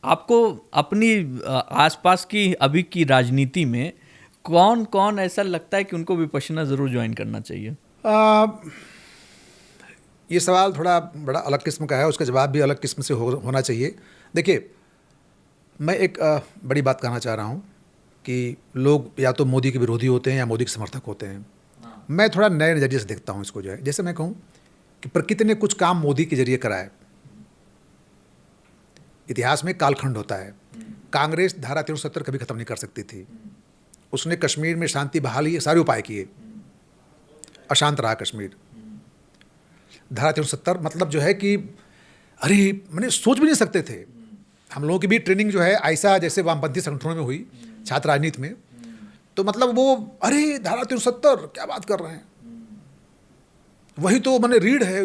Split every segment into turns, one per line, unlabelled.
आपको अपनी आसपास की अभी की राजनीति में कौन कौन ऐसा लगता है कि उनको विपश्यना ज़रूर ज्वाइन करना चाहिए?
ये सवाल थोड़ा बड़ा अलग किस्म का है, उसका जवाब भी अलग किस्म से होना चाहिए। देखिए, मैं एक बड़ी बात कहना चाह रहा हूँ कि लोग या तो मोदी के विरोधी होते हैं या मोदी के समर्थक होते हैं। मैं थोड़ा नए नज़रिए से देखता हूँ इसको, जो है जैसे मैं कहूँ कि प्रकृति ने कुछ काम मोदी के जरिए कराए। इतिहास में कालखंड होता है। कांग्रेस धारा 370 कभी ख़त्म नहीं कर सकती थी। उसने कश्मीर में शांति बहाली सारे उपाय किए, अशांत रहा कश्मीर। धारा 370 मतलब जो है कि अरे मैंने सोच भी नहीं सकते थे। हम लोगों की भी ट्रेनिंग जो है ऐसा जैसे वामपंथी संगठनों में हुई, छात्र राजनीति में, तो मतलब वो अरे धारा 370 क्या बात कर रहे हैं, वही तो मैंने रीढ़ है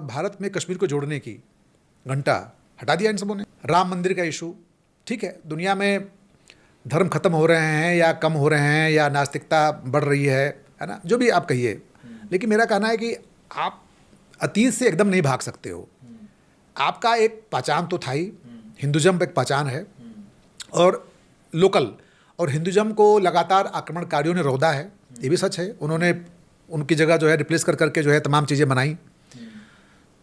भारत में कश्मीर को जोड़ने की, घंटा हटा दिया इन सबों ने। राम मंदिर का इशू, ठीक है, दुनिया में धर्म खत्म हो रहे हैं या कम हो रहे हैं या नास्तिकता बढ़ रही है ना, जो भी आप कहिए, लेकिन मेरा कहना है कि आप अतीत से एकदम नहीं भाग सकते हो। आपका एक पहचान तो था ही, हिंदुज़म एक पहचान है और लोकल, और हिंदुज़म को लगातार आक्रमणकारियों ने रौदा है, ये भी सच है। उन्होंने उनकी जगह जो है रिप्लेस कर करके जो है तमाम चीज़ें बनाई।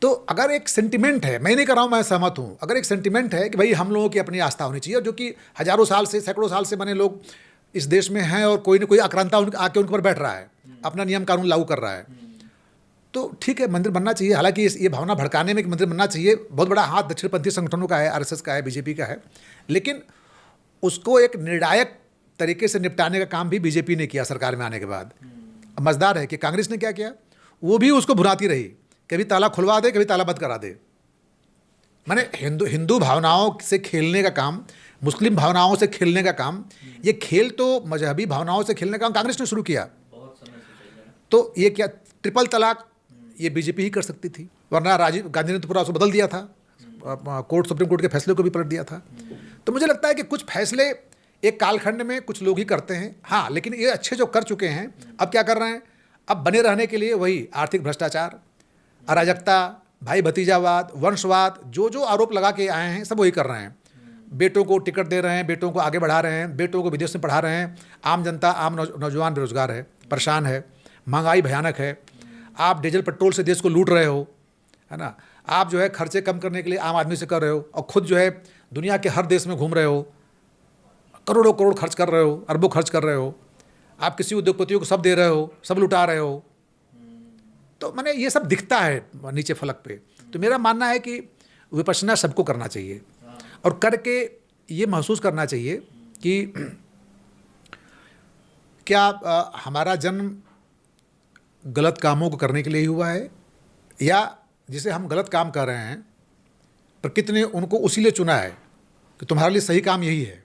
तो अगर एक सेंटिमेंट है, मैं नहीं कर रहा हूँ, मैं सहमत हूँ, अगर एक सेंटिमेंट है कि भाई हम लोगों की अपनी आस्था होनी चाहिए, जो कि हज़ारों साल से, सैकड़ों साल से बने लोग इस देश में हैं, और कोई ना कोई आक्रांता आके उनके पर बैठ रहा है, अपना नियम कानून लागू कर रहा है, तो ठीक है, मंदिर बनना चाहिए। हालांकि ये भावना भड़काने में कि मंदिर बनना चाहिए, बहुत बड़ा हाथ दक्षिणपंथी संगठनों का है, आरएसएस का है, बीजेपी का है, लेकिन उसको एक निर्णायक तरीके से निपटाने का काम भी बीजेपी ने किया सरकार में आने के बाद। मज़ेदार है कि कांग्रेस ने क्या किया, वो भी उसको भुनाती रही, कभी ताला खुलवा दे, कभी ताला बंद करा दे। माने हिंदू भावनाओं से खेलने का काम, मुस्लिम भावनाओं से खेलने का काम, ये खेल तो मजहबी भावनाओं से खेलने का काम कांग्रेस ने शुरू किया। तो ये क्या ट्रिपल तलाक ये बीजेपी ही कर सकती थी, वरना राजीव गांधी ने तो पूरा उसको बदल दिया था, सुप्रीम कोर्ट के फैसले को भी पलट दिया था। तो मुझे लगता है कि कुछ फैसले एक कालखंड में कुछ लोग ही करते हैं, हाँ, लेकिन ये अच्छे जो कर चुके हैं, अब क्या कर रहे हैं, अब बने रहने के लिए वही आर्थिक भ्रष्टाचार, अराजकता, भाई भतीजावाद, वंशवाद, जो जो आरोप लगा के आए हैं सब वही कर रहे हैं। बेटों को टिकट दे रहे हैं, बेटों को आगे बढ़ा रहे हैं, बेटों को विदेश में पढ़ा रहे हैं। आम जनता, आम नौजवान बेरोजगार है, परेशान है, महंगाई भयानक है। आप डीजल पेट्रोल से देश को लूट रहे हो, है ना। आप जो है खर्चे कम करने के लिए आम आदमी से कर रहे हो, और खुद जो है दुनिया के हर देश में घूम रहे हो, करोड़ों करोड़ खर्च कर रहे हो, अरबों खर्च कर रहे हो। आप किसी उद्योगपतियों को सब दे रहे हो, सब लुटा रहे हो। तो मैंने ये सब दिखता है नीचे फलक पे। तो मेरा मानना है कि विपश्यना सबको करना चाहिए, और करके ये महसूस करना चाहिए कि क्या हमारा जन्म गलत कामों को करने के लिए ही हुआ है, या जिसे हम गलत काम कर रहे हैं प्रकृति ने उनको उसी लिए चुना है कि तुम्हारे लिए सही काम यही है।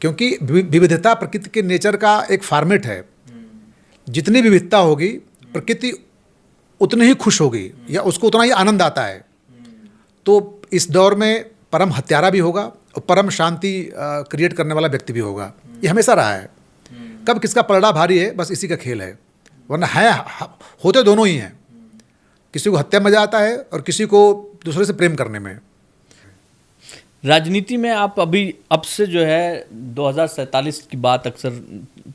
क्योंकि विविधता प्रकृति के नेचर का एक फॉर्मेट है। जितनी विविधता होगी प्रकृति उतनी ही खुश होगी, या उसको उतना ही आनंद आता है। तो इस दौर में परम हत्यारा भी होगा और परम शांति क्रिएट करने वाला व्यक्ति भी होगा। ये हमेशा रहा है। कब किसका पलड़ा भारी है, बस इसी का खेल है, वरना है होते दोनों ही हैं। किसी को हत्या मजा आता है और किसी को दूसरे से प्रेम करने में।
राजनीति में आप अभी अब से जो है 2047 की बात अक्सर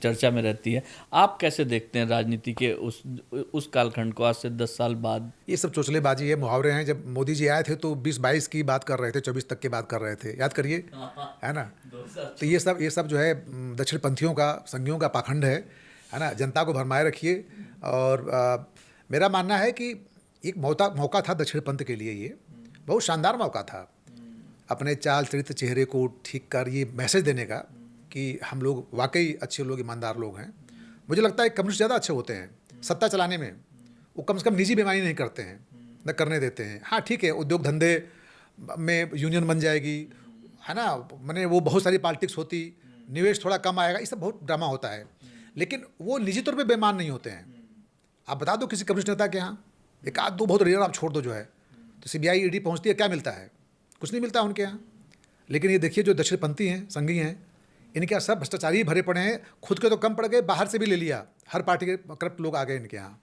चर्चा में रहती है, आप कैसे देखते हैं राजनीति के उस कालखंड को, आज से 10 साल बाद?
ये सब चोचलेबाजी है, मुहावरे हैं। जब मोदी जी आए थे तो 20-22 की बात कर रहे थे, 24 तक की बात कर रहे थे, याद करिए, है ना। तो ये सब जो है दक्षिण पंथियों का, संघियों का पाखंड है ना। जनता को भरमाए रखिए। और मेरा मानना है कि एक मौका था दक्षिण पंथ के लिए, ये बहुत शानदार मौका था, अपने चाल चरित्र चेहरे को ठीक कर ये मैसेज देने का कि हम लोग वाकई अच्छे लोग, ईमानदार लोग हैं। मुझे लगता है कम्युनिस्ट ज़्यादा अच्छे होते हैं सत्ता चलाने में, वो कम से कम निजी बेईमानी नहीं करते हैं, न करने देते हैं। हाँ ठीक है, उद्योग धंधे में यूनियन बन जाएगी, है ना, मैंने वो बहुत सारी पॉलिटिक्स होती, निवेश थोड़ा कम आएगा, ये सब बहुत ड्रामा होता है, लेकिन वो निजी तौर पर बेईमान नहीं होते हैं। आप बता दो किसी कम्युनिस्ट नेता के यहाँ, एक आध दो बहुत रेयर आप छोड़ दो जो है, तो CBI ED पहुँचती है, क्या मिलता है? कुछ नहीं मिलता उनके यहाँ। लेकिन ये देखिए जो दक्षिणपंथी हैं, संघी हैं, इनके यहाँ सब भ्रष्टाचारी भरे पड़े हैं। खुद के तो कम पड़ गए, बाहर से भी ले लिया, हर पार्टी के करप्ट लोग आ गए इनके यहाँ।